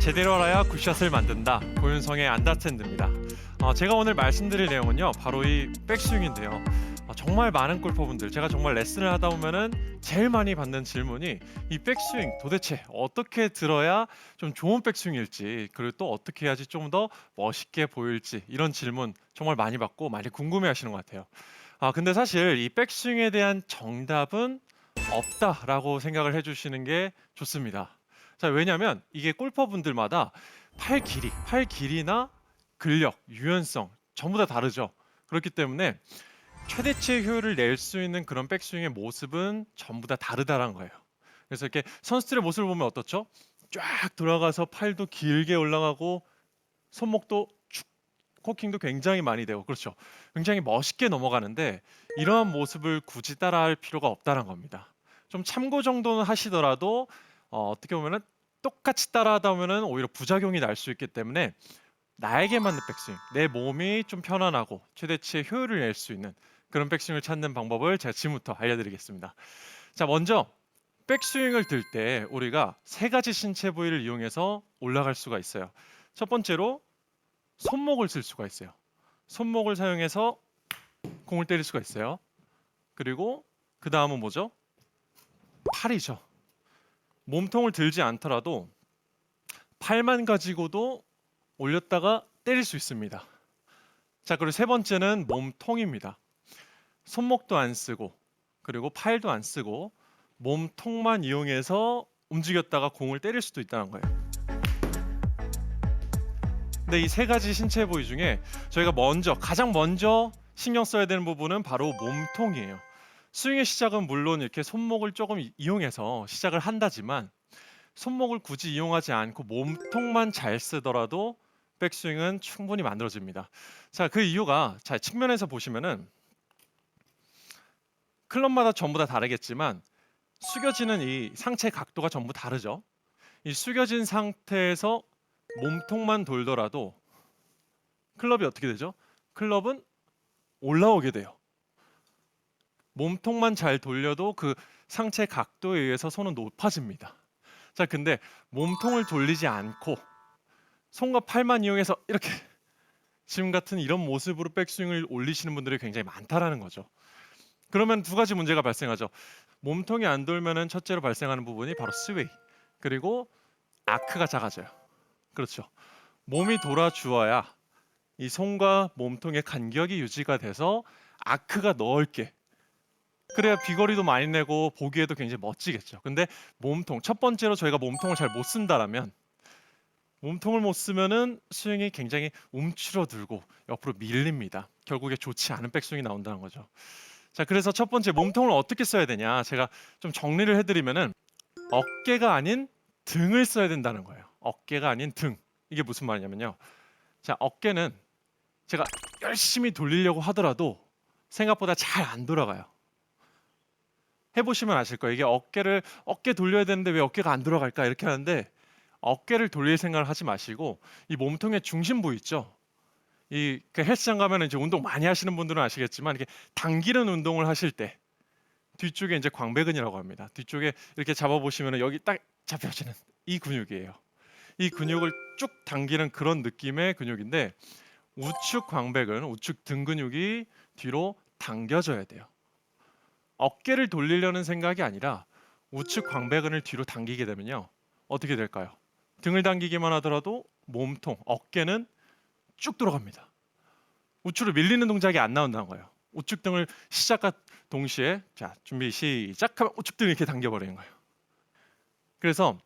제대로 알아야 굿샷을 만든다. 고윤성의 안다스탠드입니다. 제가 오늘 말씀드릴 내용은요, 바로 이 백스윙인데요. 정말 많은 골퍼분들, 제가 정말 레슨을 하다 보면은 제일 많이 받는 질문이 이 백스윙 도대체 어떻게 들어야 좀 좋은 백스윙일지, 그리고 또 어떻게 해야지 좀 더 멋있게 보일지, 이런 질문 정말 많이 받고 많이 궁금해하시는 것 같아요. 근데 사실 이 백스윙에 대한 정답은 없다라고 생각을 해주시는 게 좋습니다. 자, 왜냐면 이게 골퍼분들마다 팔 길이나 근력, 유연성 전부 다 다르죠. 그렇기 때문에 최대치의 효율을 낼 수 있는 그런 백스윙의 모습은 전부 다 다르다는 거예요. 그래서 이렇게 선수들의 모습을 보면 어떻죠? 쫙 돌아가서 팔도 길게 올라가고 손목도 축, 코킹도 굉장히 많이 되고, 그렇죠. 굉장히 멋있게 넘어가는데 이러한 모습을 굳이 따라할 필요가 없다는 겁니다. 좀 참고 정도는 하시더라도 어떻게 보면은 똑같이 따라하다 보면은 오히려 부작용이 날 수 있기 때문에 나에게 맞는 백스윙, 내 몸이 좀 편안하고 최대치의 효율을 낼 수 있는 그런 백스윙을 찾는 방법을 제가 지금부터 알려드리겠습니다. 자, 먼저 백스윙을 들 때 우리가 세 가지 신체 부위를 이용해서 올라갈 수가 있어요. 첫 번째로 손목을 쓸 수가 있어요. 손목을 사용해서 공을 때릴 수가 있어요. 그리고 그 다음은 뭐죠? 팔이죠. 몸통을 들지 않더라도 팔만 가지고도 올렸다가 때릴 수 있습니다. 자, 그리고 세 번째는 몸통입니다. 손목도 안 쓰고 그리고 팔도 안 쓰고 몸통만 이용해서 움직였다가 공을 때릴 수도 있다는 거예요. 근데 이 세 가지 신체 부위 중에 저희가 가장 먼저 신경 써야 되는 부분은 바로 몸통이에요. 스윙의 시작은 물론 이렇게 손목을 조금 이용해서 시작을 한다지만 손목을 굳이 이용하지 않고 몸통만 잘 쓰더라도 백스윙은 충분히 만들어집니다. 자, 그 이유가 자, 측면에서 보시면은 클럽마다 전부 다 다르겠지만 숙여지는 이 상체 각도가 전부 다르죠. 이 숙여진 상태에서 몸통만 돌더라도 클럽이 어떻게 되죠? 클럽은 올라오게 돼요. 몸통만 잘 돌려도 그 상체 각도에 의해서 손은 높아집니다. 자, 근데 몸통을 돌리지 않고 손과 팔만 이용해서 이렇게 지금 같은 이런 모습으로 백스윙을 올리시는 분들이 굉장히 많다라는 거죠. 그러면 두 가지 문제가 발생하죠. 몸통이 안 돌면은 첫째로 발생하는 부분이 바로 스웨이, 그리고 아크가 작아져요. 그렇죠. 몸이 돌아 주어야 이 손과 몸통의 간격이 유지가 돼서 아크가 넓게, 그래야 비거리도 많이 내고 보기에도 굉장히 멋지겠죠. 근데 첫 번째로 저희가 몸통을 잘 못 쓴다라면, 몸통을 못 쓰면은 스윙이 굉장히 움츠러들고 옆으로 밀립니다. 결국에 좋지 않은 백스윙이 나온다는 거죠. 자, 그래서 첫 번째 몸통을 어떻게 써야 되냐, 제가 좀 정리를 해드리면은 어깨가 아닌 등을 써야 된다는 거예요. 어깨가 아닌 등. 이게 무슨 말이냐면요. 자, 어깨는 제가 열심히 돌리려고 하더라도 생각보다 잘 안 돌아가요. 해보시면 아실 거예요. 이게 어깨 돌려야 되는데 왜 어깨가 안 돌아갈까 이렇게 하는데, 어깨를 돌릴 생각을 하지 마시고 이 몸통의 중심 부위 있죠. 그 헬스장 가면 이제 운동 많이 하시는 분들은 아시겠지만, 이렇게 당기는 운동을 하실 때 뒤쪽에 이제 광배근이라고 합니다. 뒤쪽에 이렇게 잡아보시면 여기 딱 잡혀지는 이 근육이에요. 이 근육을 쭉 당기는 그런 느낌의 근육인데, 우측 광배근, 우측 등 근육이 뒤로 당겨져야 돼요. 어깨를 돌리려는 생각이 아니라 우측 광배근을 뒤로 당기게 되면요, 어떻게 될까요? 등을 당기기만 하더라도 몸통, 어깨는 쭉 돌아갑니다. 우측으로 밀리는 동작이 안 나온다는 거예요. 우측 등을 시작과 동시에, 자, 준비 시작하면 우측 등을 이렇게 당겨버리는 거예요. 그래서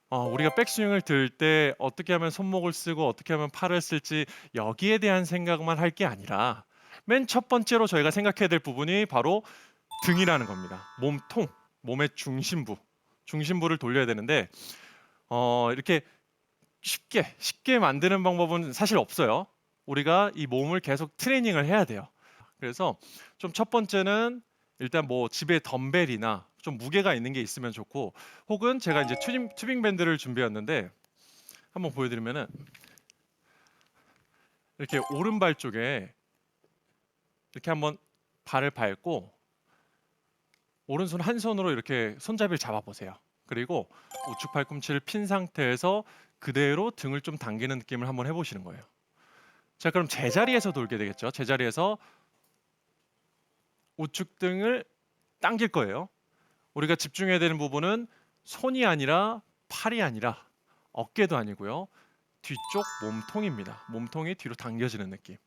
우리가 백스윙을 들 때 어떻게 하면 손목을 쓰고 어떻게 하면 팔을 쓸지, 여기에 대한 생각만 할 게 아니라 맨 첫 번째로 저희가 생각해야 될 부분이 바로 등이라는 겁니다. 몸통, 몸의 중심부를 돌려야 되는데, 이렇게 쉽게 만드는 방법은 사실 없어요. 우리가 이 몸을 계속 트레이닝을 해야 돼요. 그래서 좀 첫 번째는 일단 뭐 집에 덤벨이나 좀 무게가 있는 게 있으면 좋고, 혹은 제가 이제 튜빙 밴드를 준비했는데 한번 보여드리면은, 이렇게 오른발 쪽에 이렇게 한번 발을 밟고 오른손 한 손으로 이렇게 손잡이를 잡아보세요. 그리고 우측 팔꿈치를 핀 상태에서 그대로 등을 좀 당기는 느낌을 한번 해보시는 거예요. 자, 그럼 제자리에서 돌게 되겠죠. 제자리에서 우측 등을 당길 거예요. 우리가 집중해야 되는 부분은 손이 아니라 팔이 아니라 어깨도 아니고요. 뒤쪽 몸통입니다. 몸통이 뒤로 당겨지는 느낌.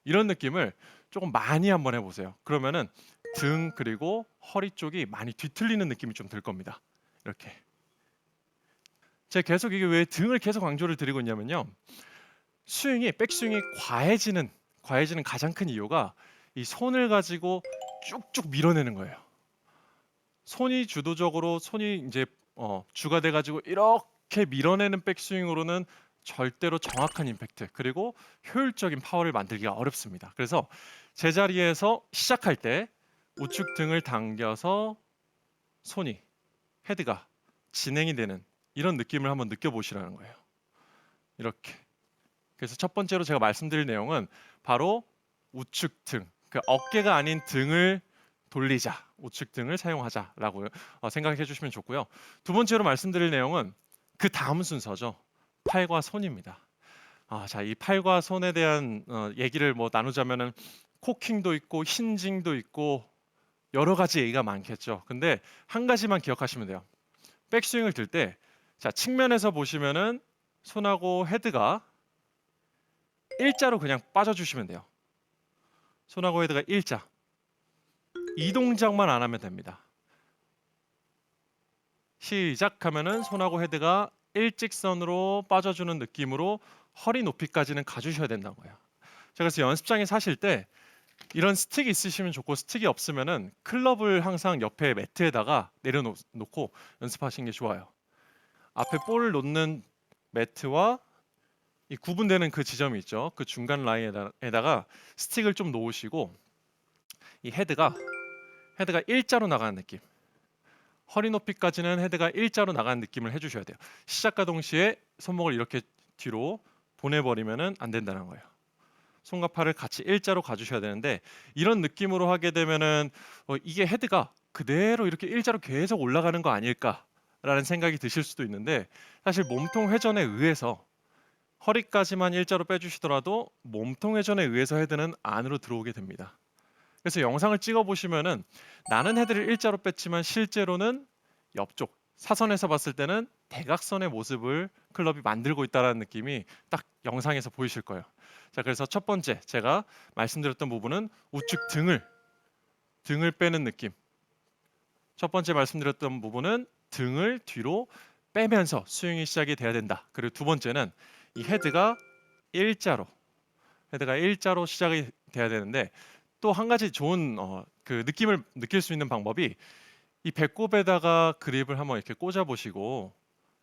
이런 느낌을 조금 많이 한번 해보세요. 그러면은 등 그리고 허리 쪽이 많이 뒤틀리는 느낌이 좀 들 겁니다. 이렇게. 제가 계속 이게 왜 등을 계속 강조를 드리고 있냐면요. 백스윙이 과해지는 가장 큰 이유가 이 손을 가지고 쭉쭉 밀어내는 거예요. 손이 주도적으로 이제 주가 돼가지고 이렇게 밀어내는 백스윙으로는 절대로 정확한 임팩트 그리고 효율적인 파워를 만들기가 어렵습니다. 그래서 제자리에서 시작할 때 우측 등을 당겨서 헤드가 진행이 되는 이런 느낌을 한번 느껴보시라는 거예요. 이렇게. 그래서 첫 번째로 제가 말씀드릴 내용은 바로 우측 등, 그 어깨가 아닌 등을 돌리자, 우측 등을 사용하자라고 생각해 주시면 좋고요. 두 번째로 말씀드릴 내용은 그 다음 순서죠. 팔과 손입니다. 자, 이 팔과 손에 대한 얘기를 나누자면은 코킹도 있고 힌징도 있고 여러 가지 얘기가 많겠죠. 근데 한 가지만 기억하시면 돼요. 백스윙을 들 때, 자, 측면에서 보시면은 손하고 헤드가 일자로 그냥 빠져주시면 돼요. 손하고 헤드가 일자. 이 동작만 안 하면 됩니다. 시작하면은 손하고 헤드가 일직선으로 빠져주는 느낌으로 허리 높이까지는 가주셔야 된다고요. 자, 그래서 연습장에 사실 때 이런 스틱이 있으시면 좋고 스틱이 없으면은 클럽을 항상 옆에 매트에다가 내려놓고 연습하시는 게 좋아요. 앞에 볼을 놓는 매트와 이 구분되는 그 지점이 있죠. 그 중간 라인에다가 스틱을 좀 놓으시고 이 헤드가 일자로 나가는 느낌. 허리 높이까지는 헤드가 일자로 나가는 느낌을 해주셔야 돼요. 시작과 동시에 손목을 이렇게 뒤로 보내버리면은 안 된다는 거예요. 손과 팔을 같이 일자로 가주셔야 되는데 이런 느낌으로 하게 되면은 이게 헤드가 그대로 이렇게 일자로 계속 올라가는 거 아닐까라는 생각이 드실 수도 있는데 사실 몸통 회전에 의해서 허리까지만 일자로 빼주시더라도 몸통 회전에 의해서 헤드는 안으로 들어오게 됩니다. 그래서 영상을 찍어 보시면은 나는 헤드를 일자로 뺐지만 실제로는 옆쪽 사선에서 봤을 때는 대각선의 모습을 클럽이 만들고 있다는 느낌이 딱 영상에서 보이실 거예요. 자, 그래서 첫 번째 제가 말씀드렸던 부분은 우측 등을 빼는 느낌. 첫 번째 말씀드렸던 부분은 등을 뒤로 빼면서 스윙이 시작이 돼야 된다. 그리고 두 번째는 이 헤드가 일자로 시작이 돼야 되는데 또 한 가지 좋은 그 느낌을 느낄 수 있는 방법이 이 배꼽에다가 그립을 한번 이렇게 꽂아 보시고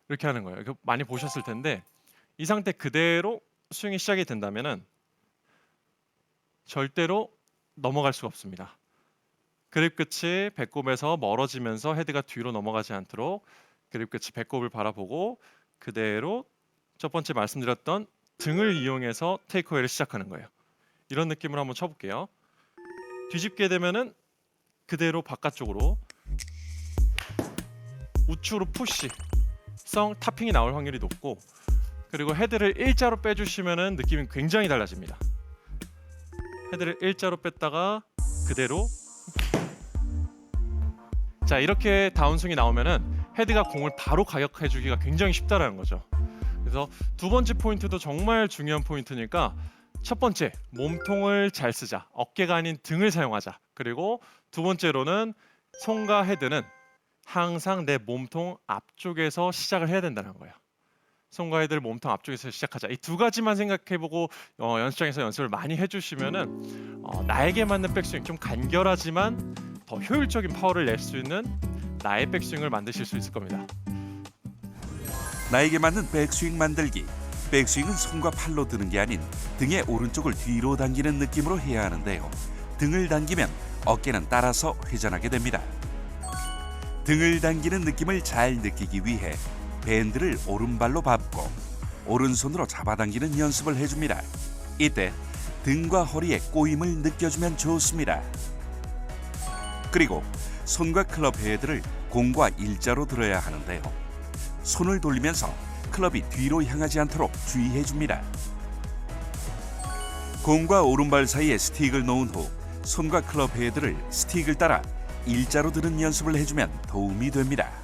이렇게 하는 거예요. 이거 많이 보셨을 텐데 이 상태 그대로 스윙이 시작이 된다면은 절대로 넘어갈 수가 없습니다. 그립 끝이 배꼽에서 멀어지면서 헤드가 뒤로 넘어가지 않도록 그립 끝이 배꼽을 바라보고 그대로 첫 번째 말씀드렸던 등을 이용해서 테이크어웨이를 시작하는 거예요. 이런 느낌으로 한번 쳐볼게요. 뒤집게 되면은 그대로 바깥쪽으로 우측으로 푸시성 타핑이 나올 확률이 높고 그리고 헤드를 일자로 빼주시면은 느낌이 굉장히 달라집니다. 헤드를 일자로 뺐다가 그대로 자 이렇게 다운스윙이 나오면은 헤드가 공을 바로 가격해주기가 굉장히 쉽다라는 거죠. 그래서 두 번째 포인트도 정말 중요한 포인트니까 첫 번째 몸통을 잘 쓰자, 어깨가 아닌 등을 사용하자. 그리고 두 번째로는 손과 헤드는 항상 내 몸통 앞쪽에서 시작을 해야 된다는 거예요. 손과 헤드를 몸통 앞쪽에서 시작하자. 이 두 가지만 생각해보고 연습장에서 연습을 많이 해주시면은 나에게 맞는 백스윙, 좀 간결하지만 더 효율적인 파워를 낼 수 있는 나의 백스윙을 만드실 수 있을 겁니다. 나에게 맞는 백스윙 만들기. 백스윙은 손과 팔로 드는 게 아닌 등의 오른쪽을 뒤로 당기는 느낌으로 해야 하는데요. 등을 당기면 어깨는 따라서 회전하게 됩니다. 등을 당기는 느낌을 잘 느끼기 위해 밴드를 오른발로 밟고 오른손으로 잡아당기는 연습을 해줍니다. 이때 등과 허리의 꼬임을 느껴주면 좋습니다. 그리고 손과 클럽 헤드를 공과 일자로 들어야 하는데요. 손을 돌리면서 클럽이 뒤로 향하지 않도록 주의해 줍니다. 공과 오른발 사이에 스틱을 놓은 후 손과 클럽 헤드를 스틱을 따라 일자로 드는 연습을 해주면 도움이 됩니다.